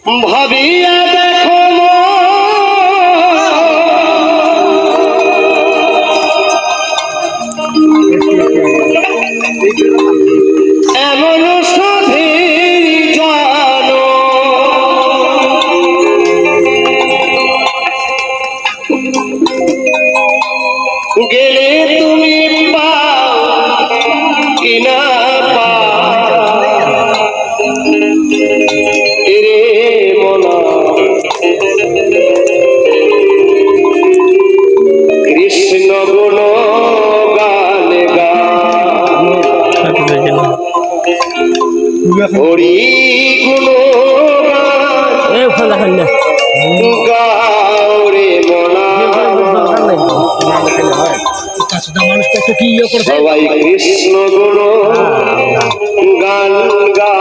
ভাবিয়া দেখো এমন সাধে জানো গেলে তুমি পাও কিনা রে মনা কৃষ্ণ গুণ গান গা হরি গুণ গাও রে মনা সবাই কৃষ্ণ গুণ গান গা